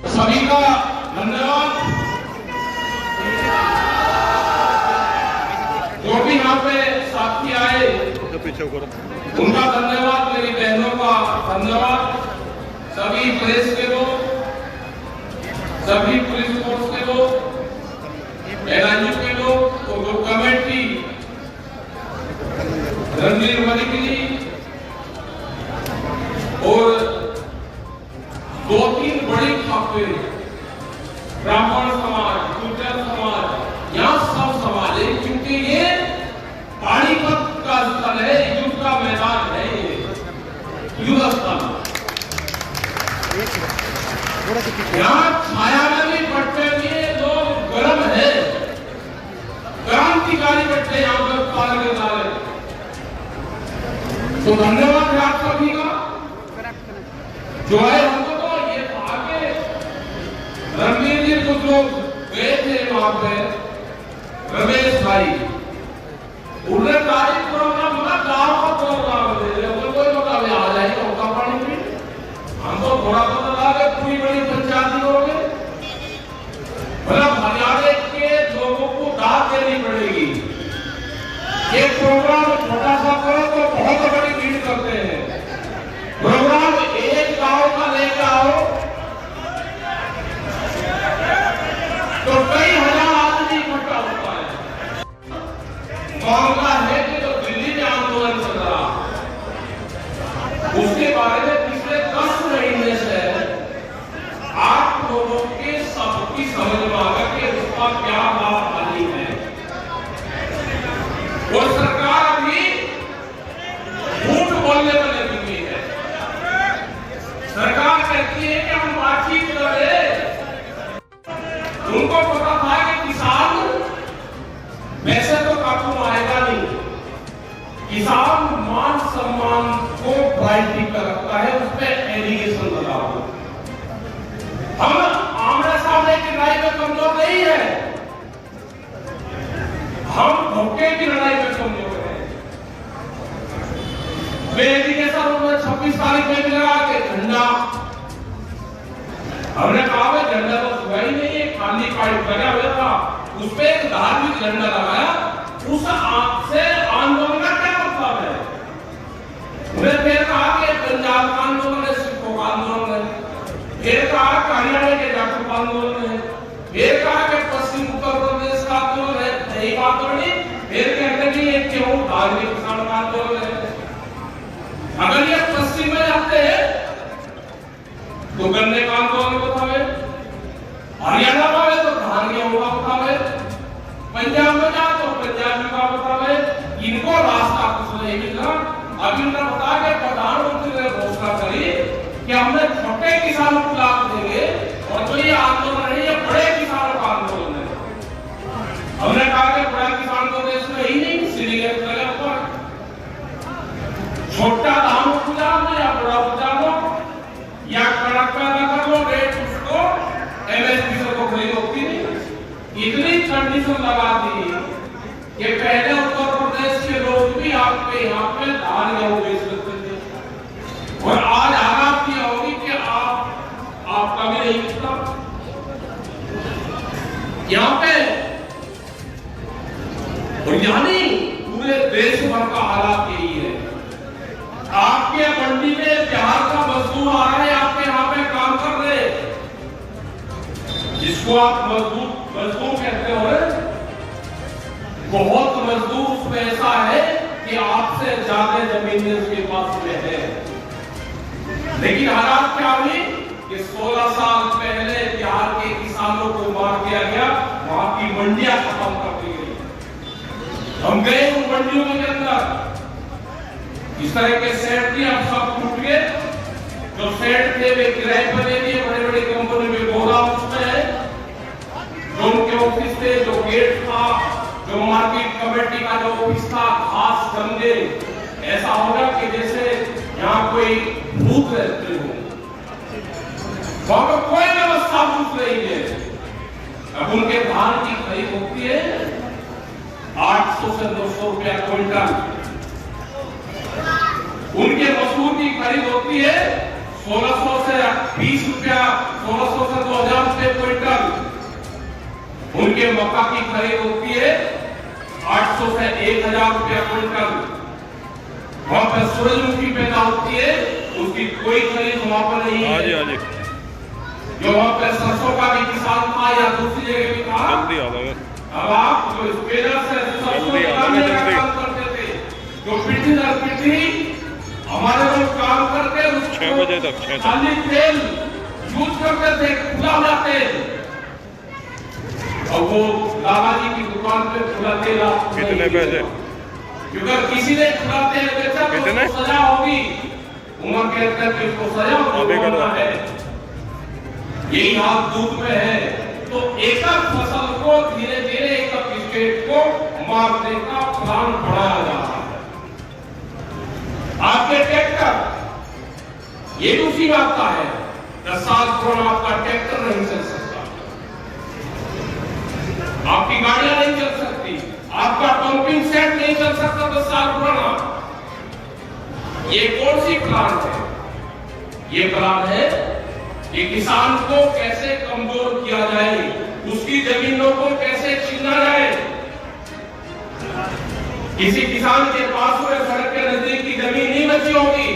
सभी का धन्यवाद। जो भी यहाँ पे साथी आए उनका धन्यवाद, मेरी बहनों का धन्यवाद, सभी प्रेस के लोग, सभी पुलिस फोर्स के लोग, एनआईयू के लोग, तो कमेटी, रणवीर मलिक जी और 2-3 बड़ी खापें, ब्राह्मण समाज, गुर्जर समाज, यहाँ सब समाज है, क्योंकि ये पानीपत का स्थल है, युद्ध का मैदान है, ये युद्ध स्थल। यहाँ छाया में भी बैठे हुए लोग गर्म है, क्रांतिकारी बैठे यहाँ पर पाल के डाले। तो धन्यवाद है आप सभी का जो है। हमको तो ये था कि रणवीर जी कुछ लोग गए थे वहां पे, रमेश भाई, उन्होंने तारीख प्रोग्राम होगा, गांव का प्रोग्राम दे रहे, कोई मतलब आ जाएगा होगा पानी में। हमको थोड़ा तो लगा कि पूरी बड़ी पंचायती हो गई, मतलब हरियाणा के लोगों को दाद देनी पड़ेगी। ये प्रोग्राम छोटा सा करो तो बहुत बड़ी भीड़ करते हैं। प्रोग्राम एक गांव का लेकर आओ तो कई हजार आदमी इकट्ठा होता है। मामला है कि जो दिल्ली में आंदोलन चल रहा, उसके बारे में पिछले 10 महीने से आप लोगों के सबकी समझ में आ गया कि उसका क्या हालत है। और सरकार अभी झूठ बोलने पर लगी हुई है। सरकार कहती है कि हम बातचीत करें, उनको पता था कि किसान वैसे तो काबू आएगा नहीं, किसान मान सम्मान को प्रायोरिटी पर रखता है, उस पर एलिगेशन लगाओ। हम आमने सामने की लड़ाई में कमजोर नहीं है, हम धोखे की लड़ाई में कमजोर है। एलिगेशन उन्होंने 26 तारीख में भी लगा के झंडा, हमने कहा भाई झंडा तो हुआ ही नहीं है, खाली पाइप लगा हुआ था, उस पर एक धार्मिक झंडा लगाया, उस आंख से आंदोलन का क्या मतलब है? उन्हें फिर कहा कि पंजाब का आंदोलन है, सिखों का आंदोलन है, फिर कहा कि हरियाणा के जाटों का आंदोलन है, फिर कहा कि पश्चिम उत्तर प्रदेश का आंदोलन है, यही बात नहीं, फिर कहते कि ये क्यों धार्मिक किसान का आंदोलन है। अगर ये पश्चिम में जाते हैं तो गन्ने का आंदोलन बतावे, हरियाणा में तो धान गेहूं का बतावे, पंजाब में जा तो पंजाबी का बतावे, इनको रास्ता कुछ नहीं मिला। अभी उन्होंने बताया कि प्रधानमंत्री ने घोषणा करी कि हमने छोटे किसानों को लाभ देंगे, और जो ये आंदोलन है ये बड़े किसानों का आंदोलन है। हमने कहा कि बड़ा किसान तो देश में ही नहीं, इसीलिए छोटा दाम उपजा लो या बड़ा उपजा लो या कड़क पैदा कर लो, रेट उसको एमएसपी से को खरीद होती नहीं। इतनी कंडीशन लगा दी कि पहले उत्तर प्रदेश के लोग भी आपके यहाँ पे धान गेहूं बेच सकते थे, और आज हालात ये होगी कि आपका भी नहीं मिलता। यहाँ पे और यानी पूरे देश भर का हालात यही है। आपके मंडी में बिहार का मजदूर आ रहा है, आपके यहाँ पे काम कर रहे, जिसको आप मजदूर कहते हो, बहुत मजदूर उसमें ऐसा है कि आपसे ज्यादा जमीन उसके पास में है। लेकिन हालात क्या हुई कि 16 साल पहले बिहार के किसानों को मार दिया गया, वहां की मंडियां खत्म कर दी गई। हम गए उन मंडियों के अंदर, इस तरह के सेट थे, अब सब टूट गए। जो सेट थे वे किराए पर दे दिए, बड़े बड़े कंपनी में गोदाम उसमें है, जो उनके ऑफिस थे, जो गेट था, जो मार्केट कमेटी का जो ऑफिस था, खास गंदे, ऐसा होगा कि जैसे यहाँ कोई भूत रहते हो, वहां पर कोई व्यवस्था भूत नहीं है। अब उनके धान की खरीद होती है 800 से 900 रुपया क्विंटल, उनके मसूर की खरीद होती है 1600 से 20 रुपया 1600 से 2000 रुपये क्विंटल। उनके मक्का की खरीद होती है 800 से 1000 रुपया क्विंटल। वहां पर सूरजमुखी पैदा होती है, उसकी कोई खरीद वहां पर नहीं है। जो वहां पर सरसों का भी किसान था या दूसरी जगह भी था, अब आप जो स्पेनर से सरसों निकालने का काम करते थे, जो पीढ़ी दर पीढ़ी हमारे लोग काम करके उसको खाली तेल यूज करते थे, खुला हुआ तेल। और वो लाला जी की दुकान पे खुला तेल कितने पैसे? क्योंकि किसी ने खुला तेल बेचा तो उसको सजा होगी। उम्र के अंदर उसको सजा होना है। यही हाथ दूध में है। तो एक फसल को धीरे धीरे एक स्टेट को मारने का प्लान बढ़ाया जा रहा है। आपके ट्रैक्टर ये दूसरी बात का है, 10 साल पुराना आपका ट्रैक्टर नहीं चल सकता, आपकी गाड़ियां नहीं चल सकती, आपका पंपिंग सेट नहीं चल सकता 10 साल पुराना। ये कौन सी प्लान है? ये प्लान है कि किसान को कैसे कमजोर किया जाए, उसकी जमीनों को कैसे छीना जाए। किसी किसान के पास हुए सड़क के नजदीक की जमीन नहीं बची होगी,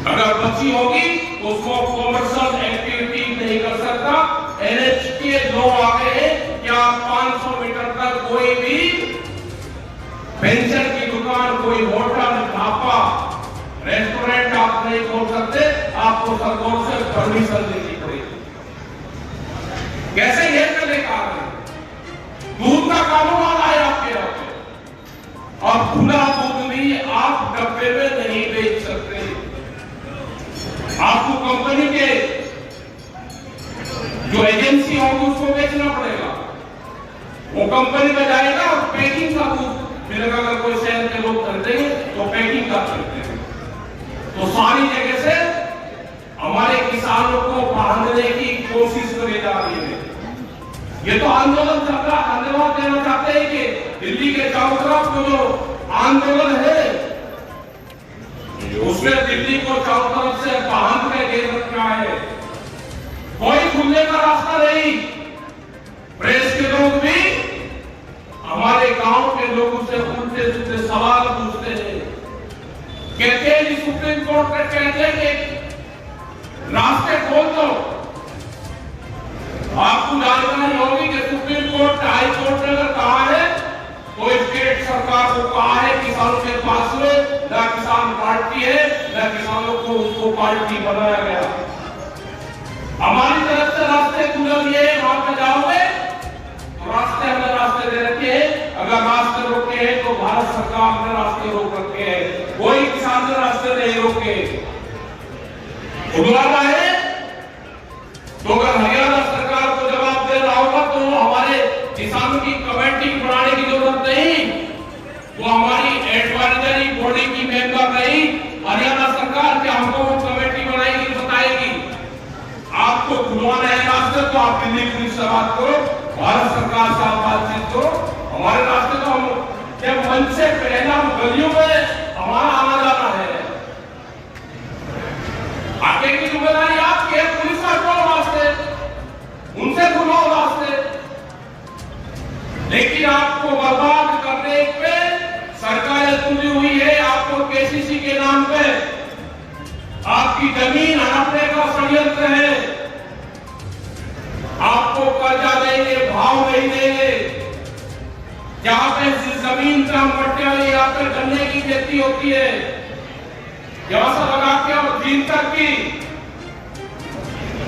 अगर बची होगी तो उसको कॉमर्शियल एक्टिविटी नहीं कर सकता। एनएच के लोग आ गए हैं क्या 500 मीटर तक कोई भी पेंशन की दुकान, कोई होटल, ढाबा, रेस्टोरेंट आप नहीं खोल सकते, आपको सरकार से परमिशन लेनी पड़ेगी। कैसे ये चलेगा? दूध का कानून आ रहा है आपके यहाँ पे, और खुला दूध भी आप डब्बे में नहीं बेच सकते। आपको कंपनी के जो एजेंसी होगी उसको बेचना पड़ेगा। वो कंपनी में जाएगा और पैकिंग का दूध मिलेगा। अगर कोई शहर के लोग खरीदेंगे तो पैकिंग का खरीदते हैं। तो सारी जगह से हमारे किसानों को बांधने की कोशिश करी जा रही है। ये तो आंदोलन चल रहा है। धन्यवाद देना चाहते हैं कि दिल्ली के चारों तरफ जो आंदोलन है उसमें दिल्ली को चारों तरफ से बांध के घेर रखा है। कोई खुलने का रास्ता नहीं। प्रेस के लोग भी हमारे गांव के लोगों से उल्टे सीधे सवाल पूछते हैं। कहते हैं सुप्रीम कोर्ट ने कहते हैं कि रास्ते खोल दो। आपको जानकारी होगी कि सुप्रीम कोर्ट, हाई कोर्ट ने अगर कहा है तो स्टेट सरकार को कहा है किसानों के पास में न किसान पार्टी है, न किसानों को उसको पार्टी बनाया गया। हमारी तरफ से रास्ते खुले हुए हैं, वहां पे जाओगे तो रास्ते हमने रास्ते दे रखे हैं। अगर रास्ते रोके हैं तो भारत सरकार ने रास्ते रोक रखे हैं, कोई किसान ने रास्ते नहीं रोके। बुलाना है तो अगर हरियाणा सरकार को जवाब दे रहा होगा तो हमारे किसानों की कमेटी बनाने की जरूरत नहीं, वो हमारी एडवाइजरी बॉडी की मेंबर नहीं। हरियाणा सरकार के हमको वो कमेटी बनाएगी, बताएगी। आपको खुलवाना है रास्ते तो आप दिल्ली पुलिस से बात करो, भारत सरकार से आप बातचीत करो। हमारे रास्ते तो हम जब मंच से पहला गलियों में हमारा आना जाना है। आगे की जिम्मेदारी आपकी है। पुलिस का कौन रास्ते, उनसे खुलवाओ रास्ते। लेकिन आपको बर्बाद करने पे सरकारें तुली हुई है। आपको केसीसी के नाम पे आपकी जमीन हड़पने का षड्यंत्र है। आपको कर्जा देंगे, भाव नहीं देंगे। जहां पे जमीन का मट्टिया यहाँ पे गन्ने की खेती होती है, यहां से लगा के और दिन तक की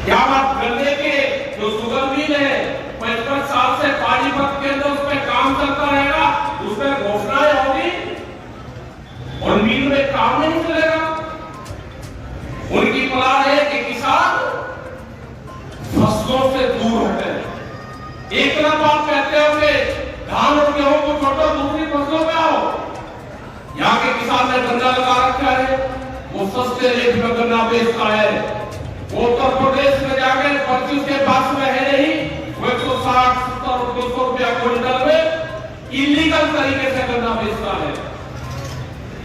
यहाँ गन्ने के जो शुगर मिल है 55 साल से पानीपत के अंदर उसमें काम चलता रहेगा, उसमें घोषणाएं होगी और मिल में काम नहीं चलेगा। उनकी प्लान है कि किसान फसलों से दूर हटे। एक तरफ आप कहते हो कि धान और गेहूं को छोड़ो, दूसरी फसलों में आओ। यहाँ के किसान ने गन्ना लगा रखा है, वो सस्ते रेट में गन्ना बेचता है। वो उत्तर प्रदेश में जाकर पर्ची उसके पास में है नहीं, वो 160, 70, 200 रुपया क्विंटल में इलीगल तरीके से गन्ना बेचता है।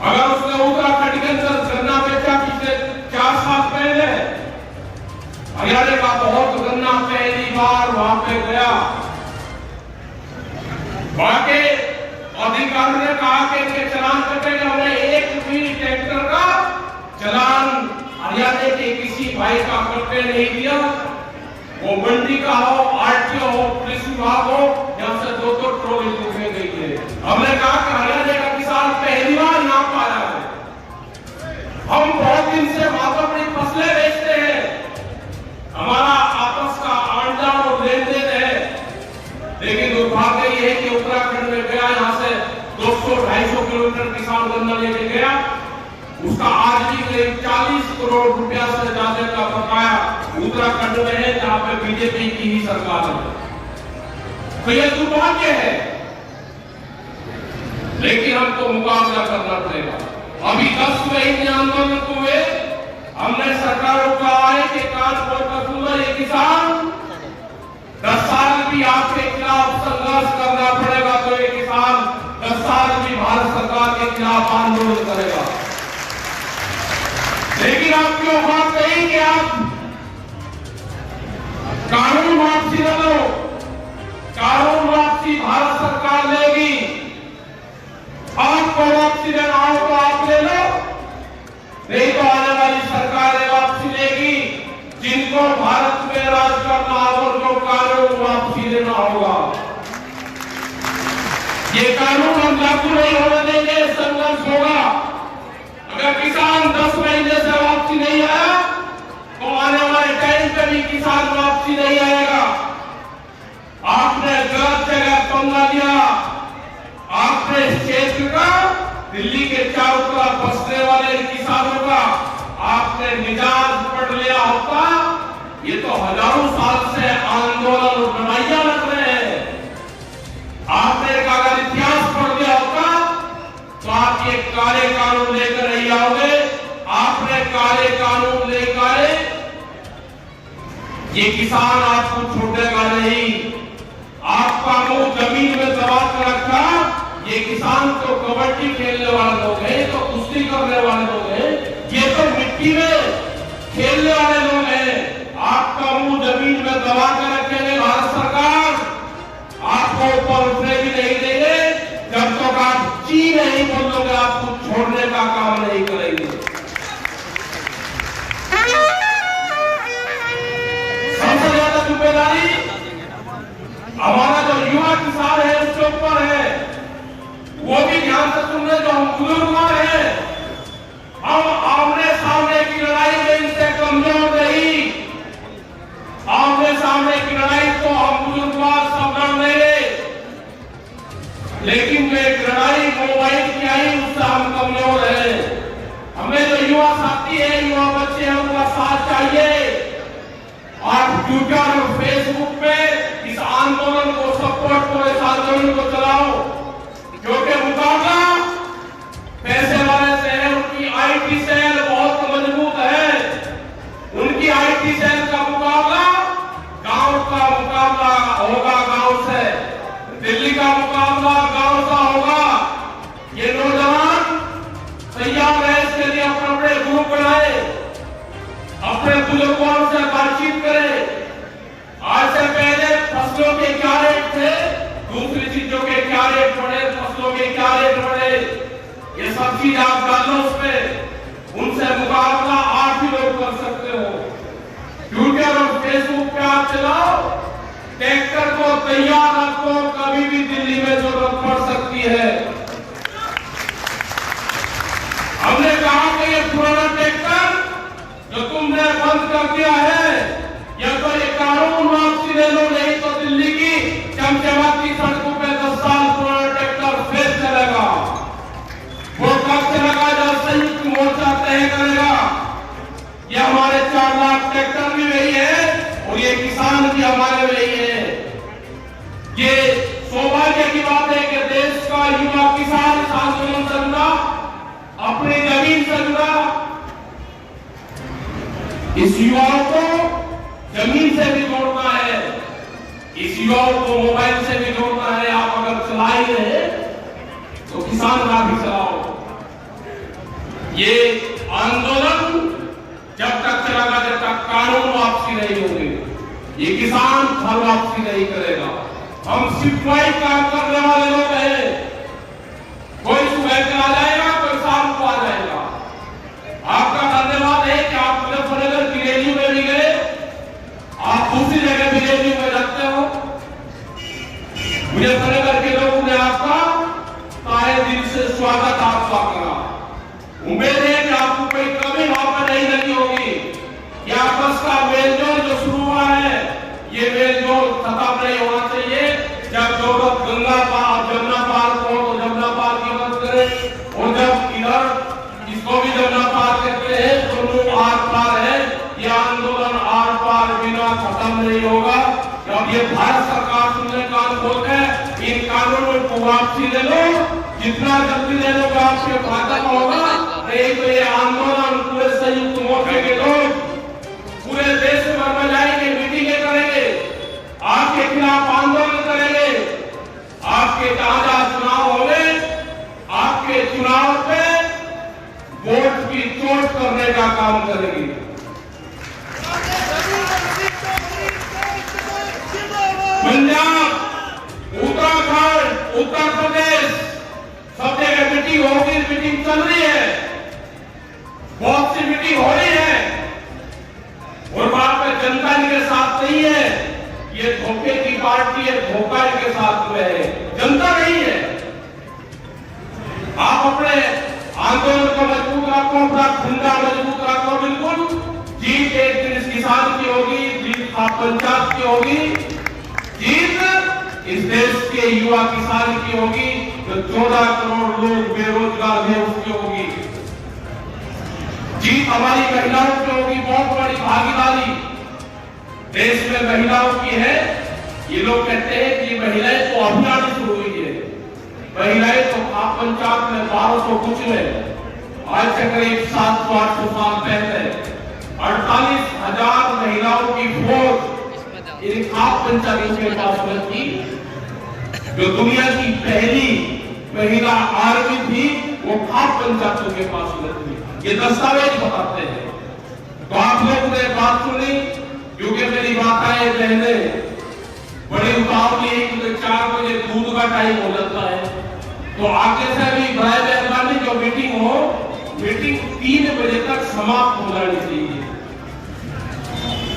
अगर उसने उत्तराखंड के अंदर गन्ना बेचा पिछले 4 साल पहले हरियाणा का बहुत गन्ना पहली बार वहां पे गया। वहां के अधिकारियों ने कहा कि इनके चालान कटेंगे। हमने एक भी ट्रैक्टर का चालान हरियाणा के किसी भाई का कटने नहीं दिया। वो मंडी का हो, आरटीओ हो, पुलिस विभाग हो, यहाँ से 2-2 ट्रॉली उठे गई है। हमने कहा कि हरियाणा का किसान पहली बार नाम पाया है। हम बहुत दिन से मातृ फसलें बेचते हैं, हमारा आपस का आंदोलन और लेन देन है, लेकिन दुर्भाग्य ये है कि उत्तराखंड में गया, यहाँ से 200-250 किलोमीटर किसान गन्ना लेके गया, उसका आज भी करीब 40 करोड़ रुपया से ज्यादा का बकाया उत्तराखंड में है, जहां पे बीजेपी की ही सरकार है। तो यह दुर्भाग्य है, लेकिन हमको मुकाबला करना पड़ेगा। अभी 10 महीने आंदोलन हुए, हमने सरकार को कहा है कि कानपुर का ये किसान 10 साल भी आपके खिलाफ संघर्ष करना पड़ेगा, तो ये किसान 10 साल भी भारत सरकार के खिलाफ आंदोलन करेगा। लेकिन आप क्यों बात कही कि आप कानून वापसी न लो, कानून वापसी भारत सरकार लेगी। आपको वापसी लेना हो तो आप ले लो, नहीं तो आने वाली सरकार वापसी लेगी, जिनको भारत में राज करना और जो कानून वापसी लेना होगा। ये कानून हम लागू नहीं होने देंगे, संघर्ष होगा। अगर किसान 10 महीने से वापसी नहीं आया, तो आने वाले टाइम पे भी किसान वापसी नहीं आएगा। आपने गलत जगह पंगा लिया, आपने इस क्षेत्र का, दिल्ली के चारों तरफ बसने वाले किसानों का आपने मिजाज पढ़ लिया होता, ये तो हजारों साल से आंदोलन और लड़ाइयां लड़ रहे हैं। आपने अगर इतिहास पढ़ लिया होता तो आप ये काले कानून लेकर नहीं आओगे। आपने काले कानून लेकर आए, ये किसान आपको छोड़ेगा नहीं। आपका मुंह जमीन में दबा कर रखा, ये किसान तो कबड्डी खेलने वाले लोग हैं, तो कुश्ती करने वाले लोग हैं, ये तो मिट्टी में खेलने वाले लोग हैं। आपका मुंह जमीन में दबा कर रखेंगे भारत सरकार, आपको ऊपर उठने भी नहीं देंगे, जब तक आप ची नहीं बोलोगे आपको छोड़ने का काम नहीं करेंगे। सबसे ज्यादा जिम्मेदारी हमारा जो युवा किसान है उसके ऊपर है। वो भी ध्यान से सुन रहे, जो हम बुजुर्ग हैं, हम आमने सामने की लड़ाई में इनसे कमजोर नहीं। आमने सामने की लड़ाई तो हम बुजुर्ग सब लड़ रहे, लेकिन जो एक लड़ाई मोबाइल की आई उससे हम कमजोर हैं। हमें जो युवा साथी है, युवा बच्चे हैं, उनका साथ चाहिए। आप ट्विटर और फेसबुक पे इस आंदोलन को सपोर्ट करो, इस आंदोलन को चलाओ, क्योंकि मुकाबला पैसे वाले से है। उनकी आईटी सेल बहुत मजबूत है, उनकी आईटी सेल का मुकाबला गांव का मुकाबला होगा, गांव से। दिल्ली का मुकाबला गांव का होगा। ये नौजवान तैयार है इसके लिए, अपने अपने ग्रुप बनाए, अपने बुजुर्गों से बातचीत करें। आज से पहले फसलों के क्या रेट थे, दूसरी चीजों के क्या रेट बढ़े, फसलों के क्या रेट बढ़े, ये सब चीज आप डालो उसमें। उनसे मुकाबला आप ही लोग कर सकते हो। ट्विटर और फेसबुक पे आप चलाओ, ट्रैक्टर को तैयार रखो, कभी भी दिल्ली में जरूरत पड़ सकती है। हमने कहा कि ये पुराना ट्रैक्टर जो तुमने बंद कर दिया है, या तो ये कानून वापसी ले लो, नहीं तो दिल्ली की चमचमाती सड़कों पे 10 साल पुराना ट्रैक्टर फिर चलेगा। वो कब चलेगा जब संयुक्त मोर्चा तय करेगा। ये हमारे 4 लाख ट्रैक्टर भी वही है और ये किसान भी हमारे वही है। ये सौभाग्य की बात है कि देश का युवा किसान इस आंदोलन से जुड़ा, अपनी जमीन से जुड़ा। इस युवाओं को जमीन से भी जोड़ना है, इस युवाओं को मोबाइल से भी जोड़ना है। आप अगर चला ही रहे तो किसान का भी चलाओ। ये आंदोलन जब तक चलेगा जब तक कानून वापसी नहीं होगी, ये किसान फल वापसी नहीं करेगा। हम सिपाही काम करने वाले लोग हैं, कोई सुबह चला जाएगा, कोई शाम को आ जाएगा। आपका धन्यवाद है कि आप मुजफ्फरनगर बीजेपी में भी गए, आप दूसरी जगह बीजेपी में जाते हो। मुजफ्फरनगर के लोगों ने आपका ताहे दिल से स्वागत आपका करा। उम्मीद है कि आपको कोई कमी वहां पर नहीं लगी होगी। ये आपस का मेलजोल जो शुरू हुआ है, ये मेलजोल खत्म नहीं होना चाहिए। जब जरूरत गंगा पार जमुना पार को तो जमुना पार की मदद करें, और जब इधर इसको भी जमुना पार कहते हैं, दोनों आर पार है, ये आंदोलन आर पार बिना खत्म नहीं होगा। और ये भारत सरकार सुनने कान खोल है, इन कानूनों को वापसी ले लो, जितना जल्दी ले लो आपके खत्म होगा। नहीं तो ये आंदोलन पूरे संयुक्त मोर्चे के लोग पूरे देश में जाएंगे, मीटिंगें करेंगे, आपके खिलाफ आंदोलन करेंगे। आपके जहां जहां चुनाव होंगे, आपके चुनाव पे वोट की चोट करने का काम करेंगे। पंजाब, उत्तराखंड, उत्तर प्रदेश, सब जगह मीटिंग होगी, मीटिंग चल रही है, बहुत सी मीटिंग हो रही है, और वहां पे जनता इनके साथ नहीं है। ये धोखे की पार्टी है, धोखा इनके साथ में है, जनता नहीं है। आप अपने आंदोलन को मजबूत रखो, अपना खुंडा मजबूत रखो। बिल्कुल जीत एक दिन इस किसान की होगी, जीत आप पंचायत की होगी, जीत इस देश के युवा किसान की होगी, जो 14 करोड़ लोग बेरोजगार हैं उसकी होगी। जीत हमारी महिलाओं की होगी, बहुत बड़ी भागीदारी देश में महिलाओं की है। ये लोग कहते हैं कि महिलाएं तो अभियान शुरू हुई है, महिलाएं तो आप पंचायत में 1200 कुछ में, आज से करीब 700-800 साल पहले 48,000 महिलाओं की फौज आप पंचायतों के पास थी, जो दुनिया की पहली महिला आर्मी थी, वो खाप पंचायतों के पास थी। ये दस्तावेज बताते हैं। तो आप लोगों ने बात सुनी, क्योंकि मेरी माताएं बहनें बड़ी उतावली है, क्योंकि 4 बजे दूध का टाइम हो जाता है। तो आगे से भी बड़ा मेहरबानी, जो मीटिंग हो, मीटिंग 3 बजे तक समाप्त हो जानी चाहिए।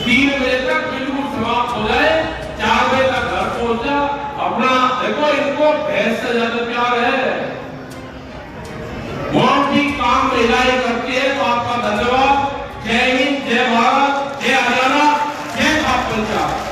3 बजे तक बिल्कुल समाप्त हो जाए, 4 बजे तक घर पहुंच जा। अपना देखो, इनको भैंस से ज्यादा प्यार है, वो ठीक काम महिलाएं करती है। तो आपका धन्यवाद। जय हिंद, जय भारत, जय हरियाणा, जय खाप पंचायत।